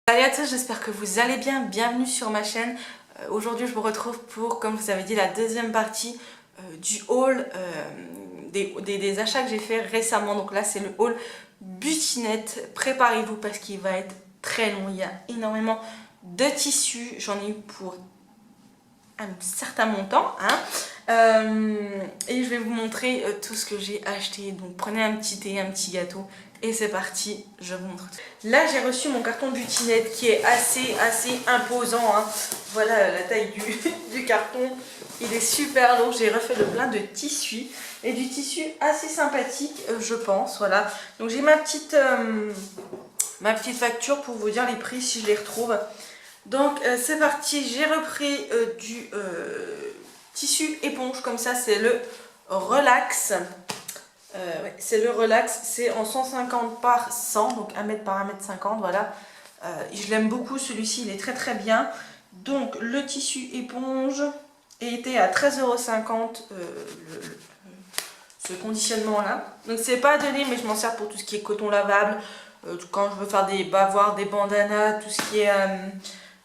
Salut à tous, j'espère que vous allez bien, bienvenue sur ma chaîne. Aujourd'hui je vous retrouve pour, comme je vous avais dit, la deuxième partie du haul des achats que j'ai fait récemment. Donc là c'est le haul butinette, préparez-vous parce qu'il va être très long, il y a énormément de tissus, j'en ai eu pour un certain montant, et je vais vous montrer tout ce que j'ai acheté. Donc prenez un petit thé, un petit gâteau et c'est parti, je vous montre tout. Là j'ai reçu mon carton butinette qui est assez imposant, Voilà la taille du carton, il est super lourd. J'ai refait le plein de tissus et du tissu assez sympathique, je pense. Voilà, donc j'ai ma petite facture pour vous dire les prix si je les retrouve. Donc c'est parti, j'ai repris du tissu éponge comme ça, c'est le Relax. Ouais, c'est le Relax, c'est en 150 par 100, donc 1 mètre par 1 mètre 50, voilà. Je l'aime beaucoup celui-ci, il est très bien. Donc le tissu éponge était à 13,50 €, ce conditionnement là. Donc c'est pas donné, mais je m'en sers pour tout ce qui est coton lavable, quand je veux faire des bavoirs, des bandanas, tout ce qui est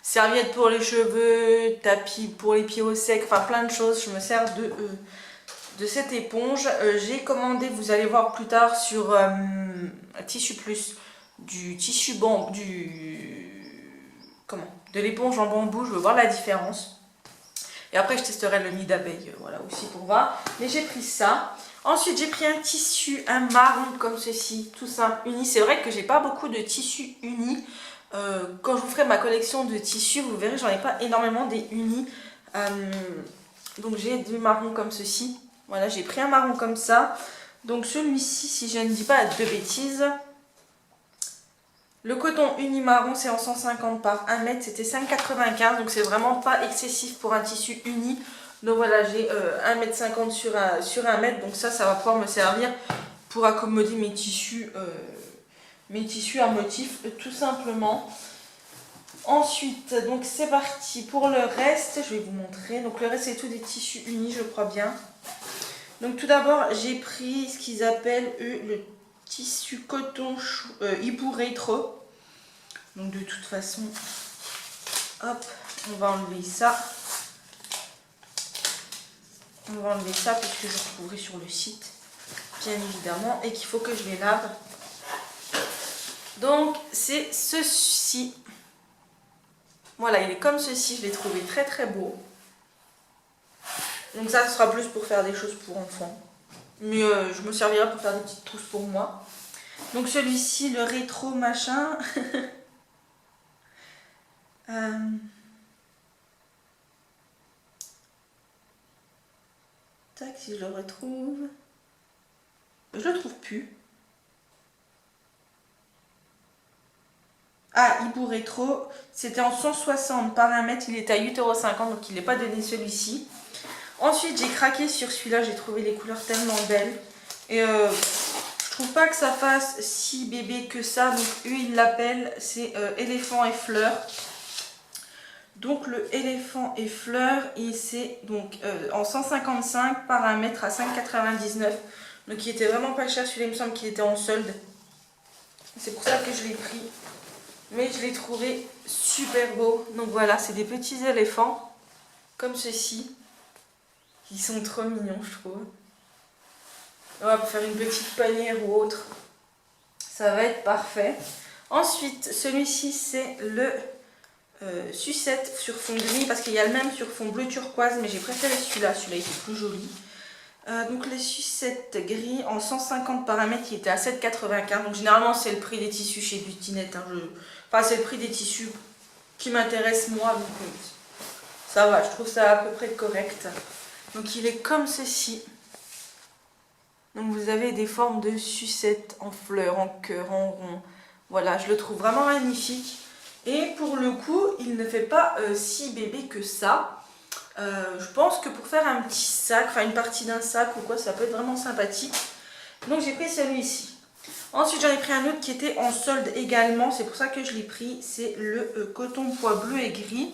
serviettes pour les cheveux, tapis pour les pieds au sec, enfin plein de choses. Je me sers de cette éponge. J'ai commandé, vous allez voir plus tard sur Tissu Plus, du tissu de l'éponge en bambou. Je veux voir la différence. Et après je testerai le nid d'abeille, voilà, aussi pour voir. Mais j'ai pris ça. Ensuite j'ai pris un tissu, un marron comme ceci, tout simple, uni. C'est vrai que j'ai pas beaucoup de tissus unis. Quand je vous ferai ma collection de tissus, vous verrez, j'en ai pas énormément des unis. Donc j'ai du marron comme ceci. Voilà, j'ai pris un marron comme ça. Donc celui-ci, si je ne dis pas de bêtises, le coton uni marron, c'est en 150 par 1 mètre, c'était 5,95. Donc c'est vraiment pas excessif pour un tissu uni. Donc voilà, j'ai 1,50 m sur 1 mètre. Donc ça va pouvoir me servir pour accommoder mes tissus à motif, tout simplement. Ensuite, donc c'est parti pour le reste, je vais vous montrer. Donc le reste c'est tout des tissus unis, je crois bien. Donc tout d'abord j'ai pris ce qu'ils appellent le tissu coton hibou rétro. Donc de toute façon, hop, on va enlever ça. On va enlever ça puisque je retrouverai sur le site, bien évidemment, et qu'il faut que je les lave. Donc c'est ceci. Voilà, il est comme ceci, je l'ai trouvé très beau. Donc ça, ce sera plus pour faire des choses pour enfants. Mais je me servirai pour faire des petites trousses pour moi. Donc celui-ci, le rétro machin. Tac, si je le retrouve. Je le trouve plus. Ah, hibou rétro, c'était en 160 par 1 mètre, il était à 8,50 €, donc il n'est pas donné celui-ci. Ensuite, j'ai craqué sur celui-là, j'ai trouvé les couleurs tellement belles. Et je trouve pas que ça fasse si bébé que ça, donc eux ils l'appellent, c'est éléphant et fleurs. Donc le éléphant et fleurs, et c'est donc en 155 par 1 mètre à 5,99 €. Donc il était vraiment pas cher, celui-là il me semble qu'il était en solde. C'est pour ça que je l'ai pris. Mais je l'ai trouvé super beau. Donc voilà, c'est des petits éléphants comme ceci. Ils sont trop mignons, je trouve. On va faire une petite panière ou autre. Ça va être parfait. Ensuite, celui-ci, c'est le sucette sur fond gris. Parce qu'il y a le même sur fond bleu turquoise. Mais j'ai préféré celui-là. Celui-là, il est plus joli. Donc les sucettes gris en 150 par 1 mètre, il était à 7,95 €. Donc généralement, c'est le prix des tissus chez Butinette. Enfin, c'est le prix des tissus qui m'intéresse moi. Donc ça va, je trouve ça à peu près correct. Donc il est comme ceci. Donc vous avez des formes de sucettes en fleurs, en cœur, en rond. Voilà, je le trouve vraiment magnifique. Et pour le coup, il ne fait pas si bébé que ça. Je pense que pour faire un petit sac, enfin une partie d'un sac ou quoi, ça peut être vraiment sympathique. Donc j'ai pris celui-ci. Ensuite j'en ai pris un autre qui était en solde également, c'est pour ça que je l'ai pris. C'est le coton pois bleu et gris.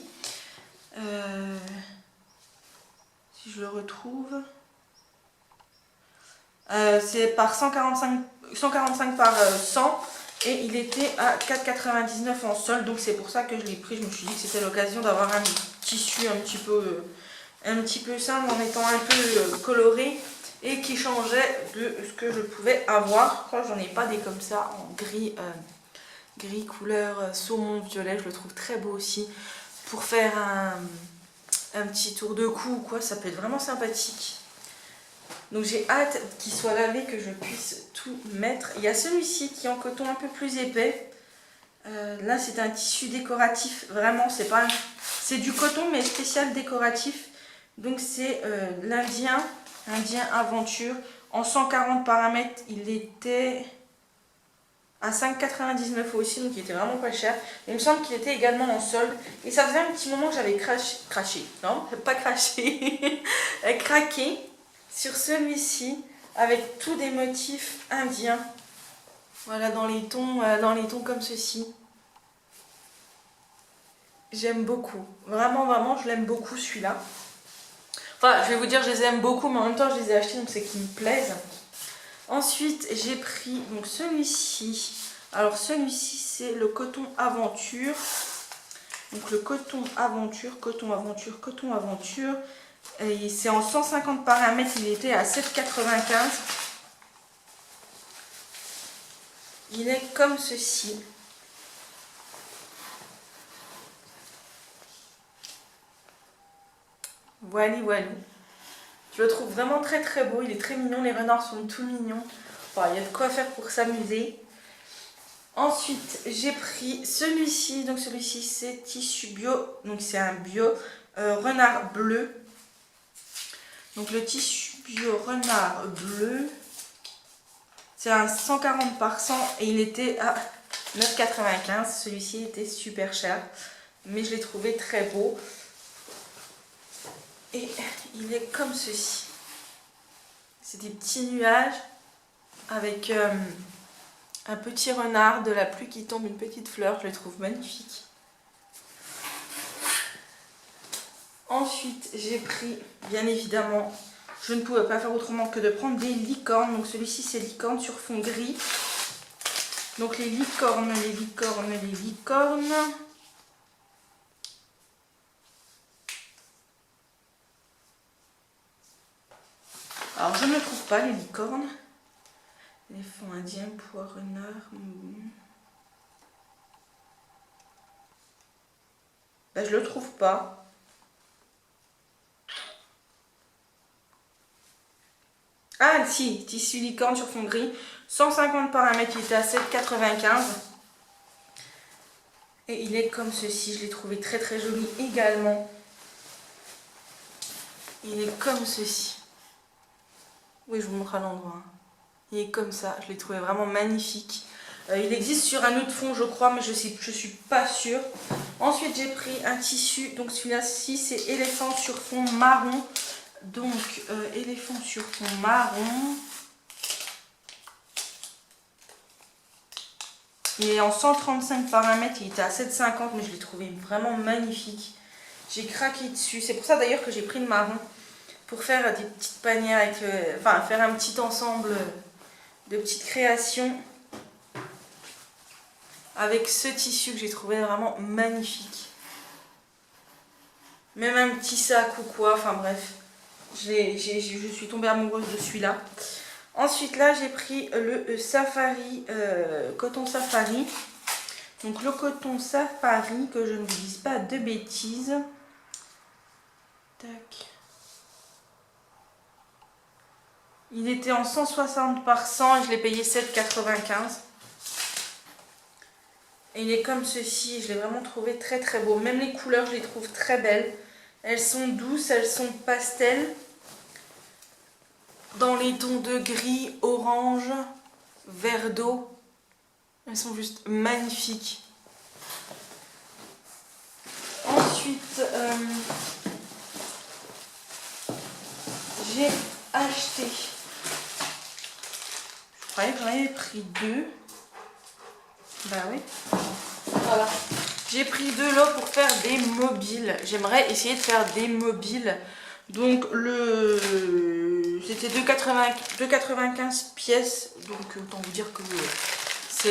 Si je le retrouve... c'est par 145 par 100. Et il était à 4,99 en solde, donc c'est pour ça que je l'ai pris. Je me suis dit que c'était l'occasion d'avoir un tissu un petit peu simple en étant un peu coloré et qui changeait de ce que je pouvais avoir. Je crois que j'en ai pas des comme ça en gris, gris couleur saumon violet. Je le trouve très beau aussi pour faire un petit tour de cou ou quoi. Ça peut être vraiment sympathique. Donc j'ai hâte qu'il soit lavé, que je puisse tout mettre. Il y a celui-ci qui est en coton un peu plus épais. Là c'est un tissu décoratif, vraiment c'est du coton mais spécial décoratif. Donc c'est l'Indien Aventure. En 140 paramètres, il était à 5,99 aussi, donc il était vraiment pas cher. Il me semble qu'il était également en solde. Et ça faisait un petit moment que j'avais craché, non, pas craché, craqué sur celui-ci avec tous des motifs indiens. Voilà, dans les tons comme ceci. J'aime beaucoup. Vraiment, vraiment, je l'aime beaucoup celui-là. Enfin, je vais vous dire, je les aime beaucoup, mais en même temps, je les ai achetés, donc c'est qu'ils me plaisent. Ensuite, j'ai pris donc celui-ci. Alors, celui-ci, c'est le coton aventure. Donc, le coton aventure. Et c'est en 150 paramètres, il était à 7,95. Il est comme ceci. Voilà, voilà. Je le trouve vraiment très très beau, il est très mignon, les renards sont tout mignons. Enfin, il y a de quoi faire pour s'amuser. Ensuite, j'ai pris celui-ci. Donc celui-ci, c'est tissu bio. Donc c'est un bio renard bleu. Donc le tissu bio renard bleu, c'est un 140 par 100 et il était à 9,95. Celui-ci était super cher, mais je l'ai trouvé très beau. Et il est comme ceci. C'est des petits nuages avec un petit renard, de la pluie qui tombe, une petite fleur. Je les trouve magnifiques. Ensuite, j'ai pris, bien évidemment, je ne pouvais pas faire autrement que de prendre des licornes. Donc celui-ci, c'est licorne sur fond gris. Donc les licornes. Alors, je ne trouve pas les licornes. Éléphant indien, pois, renard. Ben, je le trouve pas. Ah, si, tissu licorne sur fond gris. 150 paramètres, il était à 7,95. Et il est comme ceci. Je l'ai trouvé très très joli également. Il est comme ceci. Oui, je vous montre à l'endroit. Il est comme ça. Je l'ai trouvé vraiment magnifique. Il existe sur un autre fond, je crois, mais je suis pas sûre. Ensuite, j'ai pris un tissu. Donc celui-là-ci, c'est éléphant sur fond marron. Donc, éléphant sur fond marron. Il est en 135 paramètres. Il était à 7,50, mais je l'ai trouvé vraiment magnifique. J'ai craqué dessus. C'est pour ça d'ailleurs que j'ai pris le marron. Pour faire des petites panières avec... enfin, faire un petit ensemble de petites créations. Avec ce tissu que j'ai trouvé vraiment magnifique. Même un petit sac ou quoi. Enfin bref. Je suis tombée amoureuse de celui-là. Ensuite là j'ai pris le safari, coton safari. Donc le coton safari, que je ne vous dise pas de bêtises. Tac. Il était en 160 par 100 et je l'ai payé 7,95. Et il est comme ceci, je l'ai vraiment trouvé très très beau. Même les couleurs, je les trouve très belles. Elles sont douces, elles sont pastel. Dans les tons de gris, orange, vert d'eau. Elles sont juste magnifiques. Ensuite, j'ai acheté... Je croyais que j'en avais pris deux. Bah oui. Voilà. J'ai pris deux lots pour faire des mobiles. J'aimerais essayer de faire des mobiles. Donc c'était 2,95 pièces. Donc autant vous dire que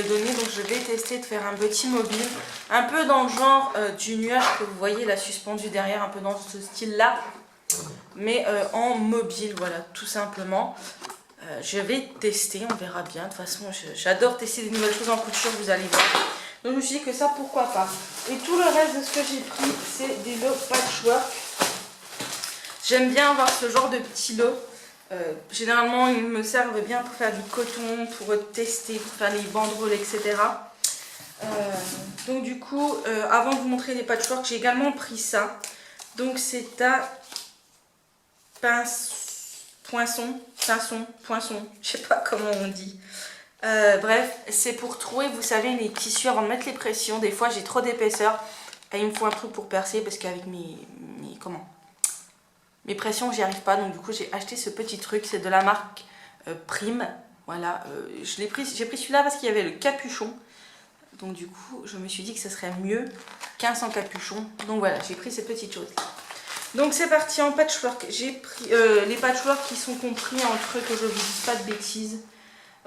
vous ai donné. Donc je vais tester de faire un petit mobile. Un peu dans le genre du nuage que vous voyez là suspendu derrière. Un peu dans ce style là. Mais en mobile, voilà, tout simplement. Je vais tester, on verra bien. De toute façon, j'adore tester des nouvelles choses en couture, vous allez voir. Donc je me suis dit que ça, pourquoi pas. Et tout le reste de ce que j'ai pris, c'est des lots patchwork. J'aime bien avoir ce genre de petits lots. Généralement, ils me servent bien pour faire du coton, pour tester, pour faire les banderoles, etc. Donc du coup, avant de vous montrer les patchwork, j'ai également pris ça. Donc c'est à poinçon, je sais pas comment on dit. Bref, c'est pour trouver, vous savez, les tissus avant de mettre les pressions. Des fois, j'ai trop d'épaisseur et il me faut un truc pour percer parce qu'avec mes pressions, j'y arrive pas. Donc du coup, j'ai acheté ce petit truc. C'est de la marque Prime. Voilà, j'ai pris celui-là parce qu'il y avait le capuchon. Donc du coup, je me suis dit que ce serait mieux qu'un sans capuchon. Donc voilà, j'ai pris cette petite chose. Donc c'est parti en patchwork. J'ai pris les patchwork qui sont compris entre, que je ne vous dise pas de bêtises.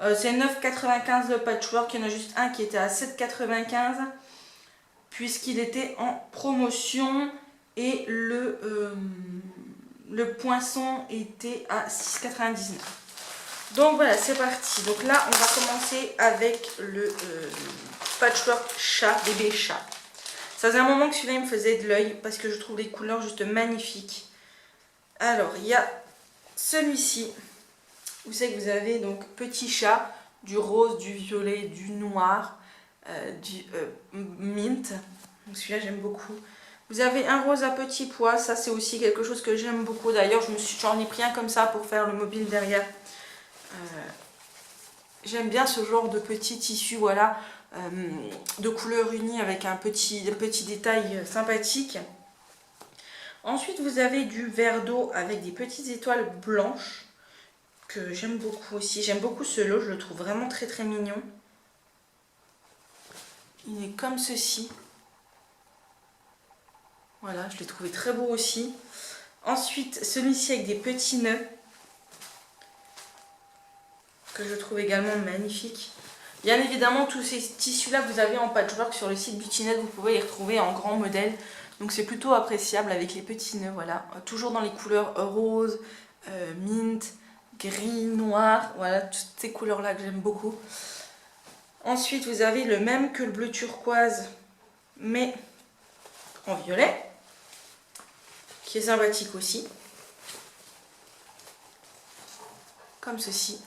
C'est 9,95 le patchwork. Il y en a juste un qui était à 7,95 puisqu'il était en promotion. Et le poinçon était à 6,99. Donc voilà, c'est parti. Donc là, on va commencer avec le patchwork chat, bébé chat. Ça faisait un moment que celui-là, il me faisait de l'œil parce que je trouve les couleurs juste magnifiques. Alors, il y a celui-ci. Vous savez que vous avez donc petit chat, du rose, du violet, du noir, du mint. Donc celui-là, j'aime beaucoup. Vous avez un rose à petits pois. Ça, c'est aussi quelque chose que j'aime beaucoup. D'ailleurs, j'en ai pris un comme ça pour faire le mobile derrière. J'aime bien ce genre de petit tissu, voilà. De couleurs unies avec un petit détail sympathique. Ensuite, vous avez du vert d'eau avec des petites étoiles blanches que j'aime beaucoup aussi. J'aime beaucoup ce lot, je le trouve vraiment très très mignon. Il est comme ceci. Voilà, je l'ai trouvé très beau aussi. Ensuite, celui-ci avec des petits nœuds que je trouve également magnifique. Bien évidemment, tous ces tissus-là que vous avez en patchwork sur le site Beauty-Net, vous pouvez les retrouver en grand modèle. Donc c'est plutôt appréciable avec les petits nœuds, voilà. Toujours dans les couleurs rose, mint, gris, noir, voilà, toutes ces couleurs-là que j'aime beaucoup. Ensuite, vous avez le même que le bleu turquoise, mais en violet, qui est sympathique aussi. Comme ceci.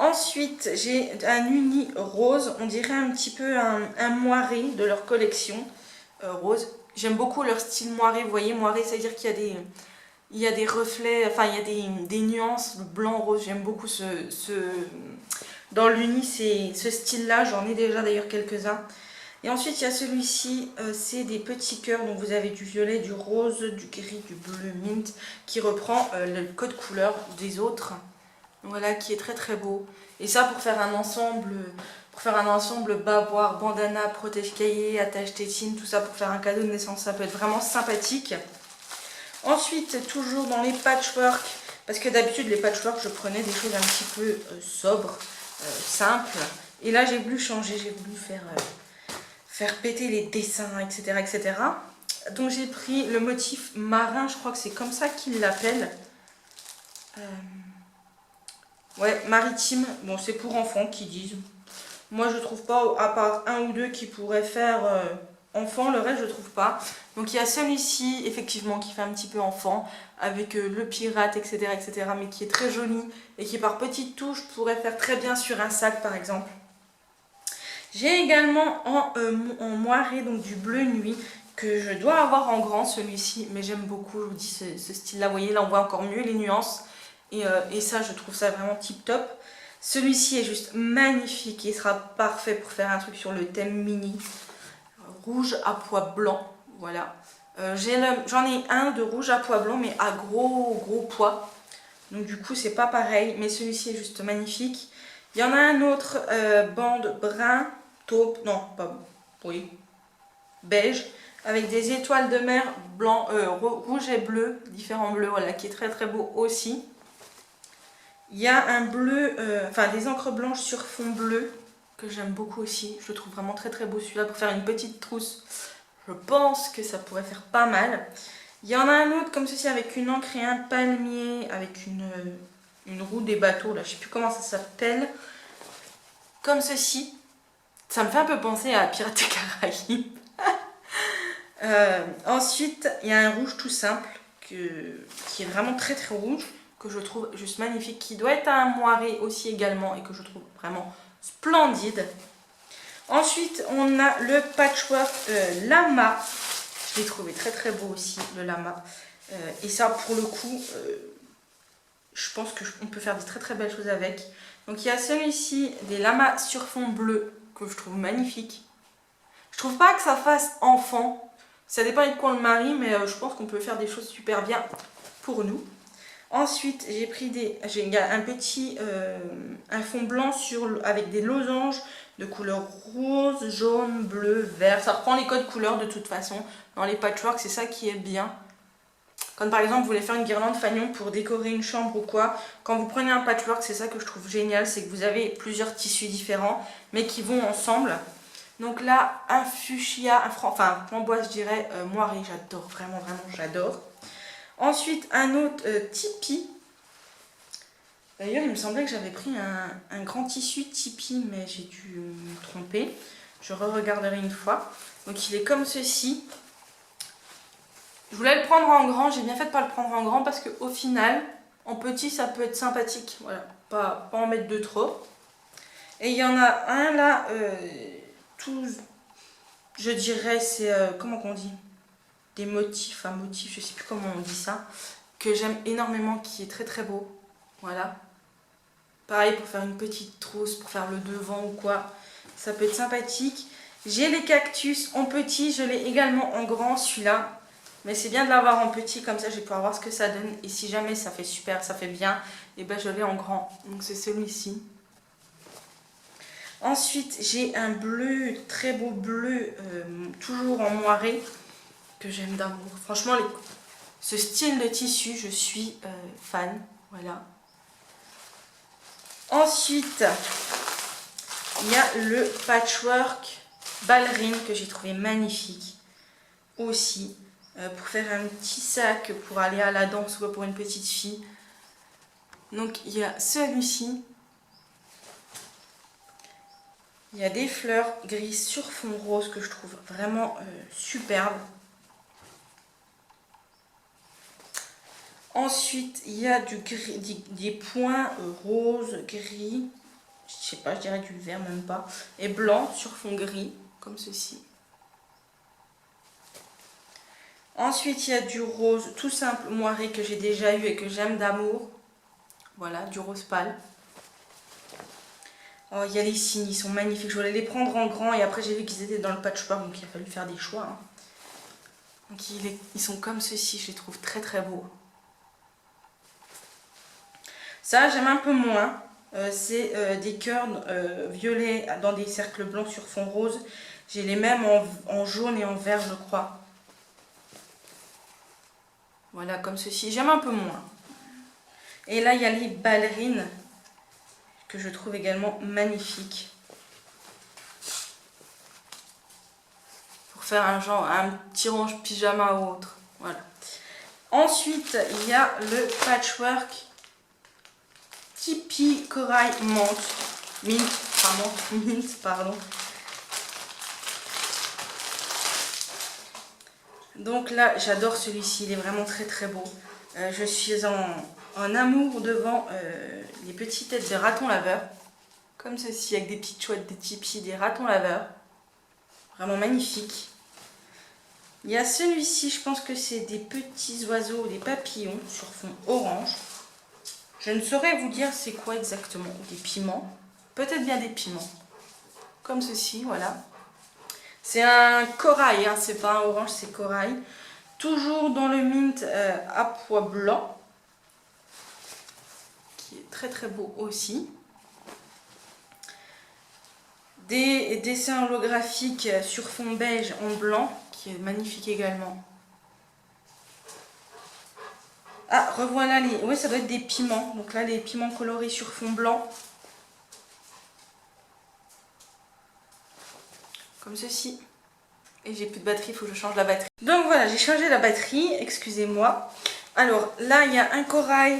Ensuite, j'ai un uni rose, on dirait un petit peu un moiré de leur collection rose. J'aime beaucoup leur style moiré, vous voyez, moiré, c'est-à-dire qu'il y a des reflets, enfin il y a des nuances blanc-rose. J'aime beaucoup dans l'uni, ce style-là, j'en ai déjà d'ailleurs quelques-uns. Et ensuite, il y a celui-ci, c'est des petits cœurs, donc vous avez du violet, du rose, du gris, du bleu mint, qui reprend le code couleur des autres. Voilà, qui est très très beau. Et ça pour faire un ensemble bavoir, bandana, protège-cahier, attache tétine, tout ça pour faire un cadeau de naissance, ça peut être vraiment sympathique. Ensuite, toujours dans les patchwork, parce que d'habitude les patchwork je prenais des choses un petit peu sobres, simples. Et là j'ai voulu changer, j'ai voulu faire péter les dessins, etc. etc. Donc j'ai pris le motif marin, je crois que c'est comme ça qu'ils l'appellent. Ouais, maritime, bon c'est pour enfants qui disent. Moi je trouve pas, à part un ou deux qui pourraient faire enfant, le reste je trouve pas. Donc il y a celui-ci effectivement qui fait un petit peu enfant, avec le pirate, etc., etc., mais qui est très joli et qui par petites touches pourrait faire très bien sur un sac par exemple. J'ai également en moiré, donc du bleu nuit, que je dois avoir en grand celui-ci, mais j'aime beaucoup, je vous dis ce style-là, vous voyez là on voit encore mieux les nuances. Et ça, je trouve ça vraiment tip top. Celui-ci est juste magnifique. Il sera parfait pour faire un truc sur le thème mini. Rouge à pois blanc. Voilà. J'en ai un de rouge à pois blanc, mais à gros pois. Donc du coup, c'est pas pareil. Mais celui-ci est juste magnifique. Il y en a un autre, bande brun, taupe. Non, pas. Oui. Beige. Avec des étoiles de mer blanc, rouge et bleu. Différents bleus, voilà, qui est très très beau aussi. Il y a un bleu, enfin des encres blanches sur fond bleu que j'aime beaucoup aussi. Je le trouve vraiment très très beau celui-là pour faire une petite trousse. Je pense que ça pourrait faire pas mal. Il y en a un autre comme ceci avec une encre et un palmier avec une roue des bateaux. Là, je sais plus comment ça s'appelle. Comme ceci. Ça me fait un peu penser à Pirates des Caraïbes. Ensuite, il y a un rouge tout simple qui est vraiment très très rouge, que je trouve juste magnifique, qui doit être un moiré aussi également et que je trouve vraiment splendide. Ensuite, on a le patchwork lama. Je l'ai trouvé très très beau aussi, le lama. Et ça, pour le coup, je pense qu'on peut faire de très très belles choses avec. Donc, il y a celui-ci, des lamas sur fond bleu, que je trouve magnifique. Je trouve pas que ça fasse enfant. Ça dépend de quoi on le marie, mais je pense qu'on peut faire des choses super bien pour nous. Ensuite, j'ai pris un petit un fond blanc avec des losanges de couleur rose, jaune, bleu, vert. Ça reprend les codes couleurs de toute façon. Dans les patchworks, c'est ça qui est bien. Quand par exemple vous voulez faire une guirlande fanion pour décorer une chambre ou quoi, quand vous prenez un patchwork, c'est ça que je trouve génial, c'est que vous avez plusieurs tissus différents, mais qui vont ensemble. Donc là, un fuchsia, enfin framboise je dirais, moiré, j'adore, vraiment, vraiment, j'adore. Ensuite, un autre tipi. D'ailleurs, il me semblait que j'avais pris un grand tissu tipi, mais j'ai dû me tromper. Je re-regarderai une fois. Donc il est comme ceci. Je voulais le prendre en grand, j'ai bien fait de ne pas le prendre en grand parce qu'au final, en petit, ça peut être sympathique. Voilà, pas en mettre de trop. Et il y en a un là, je dirais, c'est, comment qu'on dit, des motifs, un motif, je sais plus comment on dit ça, que j'aime énormément, qui est très très beau. Voilà. Pareil pour faire une petite trousse, pour faire le devant ou quoi, ça peut être sympathique. J'ai les cactus en petit, je l'ai également en grand celui-là. Mais c'est bien de l'avoir en petit, comme ça je vais pouvoir voir ce que ça donne. Et si jamais ça fait super, ça fait bien, et ben je l'ai en grand. Donc c'est celui-ci. Ensuite, j'ai un bleu, très beau bleu, toujours en moiré, que j'aime d'amour. Franchement, ce style de tissu, je suis fan. Voilà. Ensuite, il y a le patchwork ballerine que j'ai trouvé magnifique aussi. Pour faire un petit sac pour aller à la danse ou pour une petite fille. Donc il y a celui-ci. Il y a des fleurs grises sur fond rose que je trouve vraiment superbe. Ensuite, il y a des points rose, gris, je sais pas, je dirais du vert même pas, et blanc sur fond gris, comme ceci. Ensuite, il y a du rose tout simple moiré que j'ai déjà eu et que j'aime d'amour. Voilà, du rose pâle. Oh, il y a les signes, ils sont magnifiques. Je voulais les prendre en grand et après j'ai vu qu'ils étaient dans le patchwork, donc il a fallu faire des choix. Hein. Donc ils sont comme ceci, je les trouve très très beaux. Ça, j'aime un peu moins. C'est des cœurs violets dans des cercles blancs sur fond rose. J'ai les mêmes en jaune et en vert, je crois. Voilà, comme ceci. J'aime un peu moins. Et là, il y a les ballerines que je trouve également magnifiques. Pour faire un petit range pyjama ou autre. Voilà. Ensuite, il y a le patchwork Tipeee corail mint, pardon. Donc là, j'adore celui-ci, il est vraiment très très beau. Je suis en amour devant les petites têtes de ratons laveurs. Comme ceci, avec des petites chouettes, des tipis, des ratons laveurs. Vraiment magnifique. Il y a celui-ci, je pense que c'est des petits oiseaux, des papillons sur fond orange. Je ne saurais vous dire c'est quoi exactement. Des piments. Peut-être bien des piments. Comme ceci, voilà. C'est un corail, hein, c'est pas un orange, c'est corail. Toujours dans le mint à pois blanc. Qui est très très beau aussi. Des dessins holographiques sur fond beige en blanc, qui est magnifique également. Ah, revoilà les... Oui, ça doit être des piments. Donc là, les piments colorés sur fond blanc. Comme ceci. Et j'ai plus de batterie, il faut que je change la batterie. Donc voilà, j'ai changé la batterie, excusez-moi. Alors là, il y a un corail.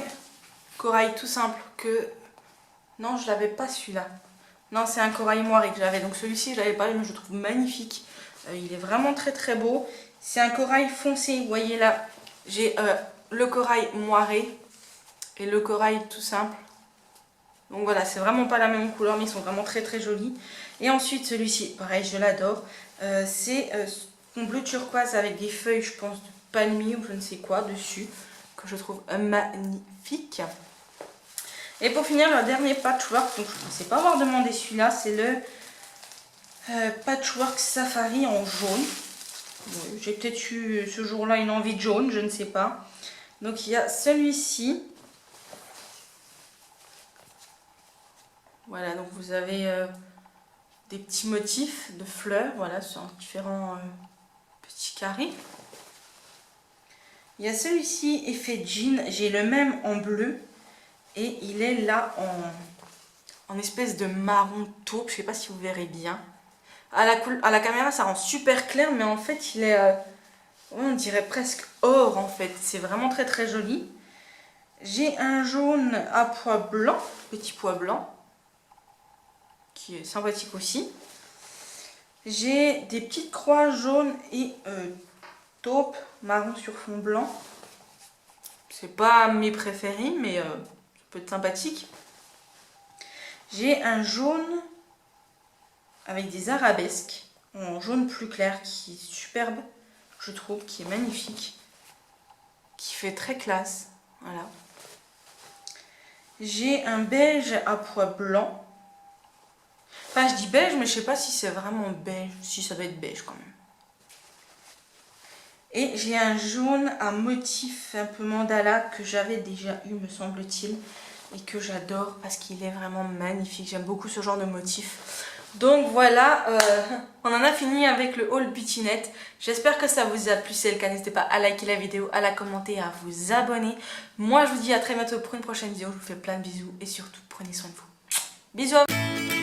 Corail tout simple que... Non, je l'avais pas celui-là. Non, c'est un corail moiré que j'avais. Donc celui-ci, je l'avais pas, mais je le trouve magnifique. Il est vraiment très très beau. C'est un corail foncé, vous voyez là. J'ai le corail moiré et le corail tout simple. Donc voilà, c'est vraiment pas la même couleur, mais ils sont vraiment très très jolis. Et ensuite celui-ci, pareil, je l'adore. C'est un bleu turquoise avec des feuilles, je pense, de palmier ou je ne sais quoi dessus, que je trouve magnifique. Et pour finir, le dernier patchwork, donc je ne pensais pas avoir demandé celui-là, c'est le patchwork safari en jaune. Bon, j'ai peut-être eu ce jour-là une envie de jaune, je ne sais pas. Donc il y a celui-ci. Voilà, donc vous avez des petits motifs de fleurs, voilà, sur différents petits carrés. Il y a celui-ci, effet jean, j'ai le même en bleu. Et il est là en espèce de marron taupe, je ne sais pas si vous verrez bien. À la caméra, ça rend super clair, mais en fait, il est, on dirait presque or en fait. C'est vraiment très très joli. J'ai un jaune à pois blanc, petit pois blanc, qui est sympathique aussi. J'ai des petites croix jaunes et taupe, marron sur fond blanc. C'est pas mes préférés, mais ça peut être sympathique. J'ai un jaune avec des arabesques en jaune plus clair qui est superbe, je trouve, qui est magnifique, qui fait très classe. Voilà. J'ai un beige à pois blanc. Enfin, je dis beige, mais je sais pas si c'est vraiment beige. Si, ça doit être beige quand même. Et j'ai un jaune à motif un peu mandala que j'avais déjà eu, me semble-t-il. Et que j'adore parce qu'il est vraiment magnifique. J'aime beaucoup ce genre de motif. Donc voilà, on en a fini avec le haul Beautynet. J'espère que ça vous a plu. Si c'est le cas, n'hésitez pas à liker la vidéo, à la commenter, à vous abonner. Moi, je vous dis à très bientôt pour une prochaine vidéo. Je vous fais plein de bisous et surtout, prenez soin de vous. Bisous à vous.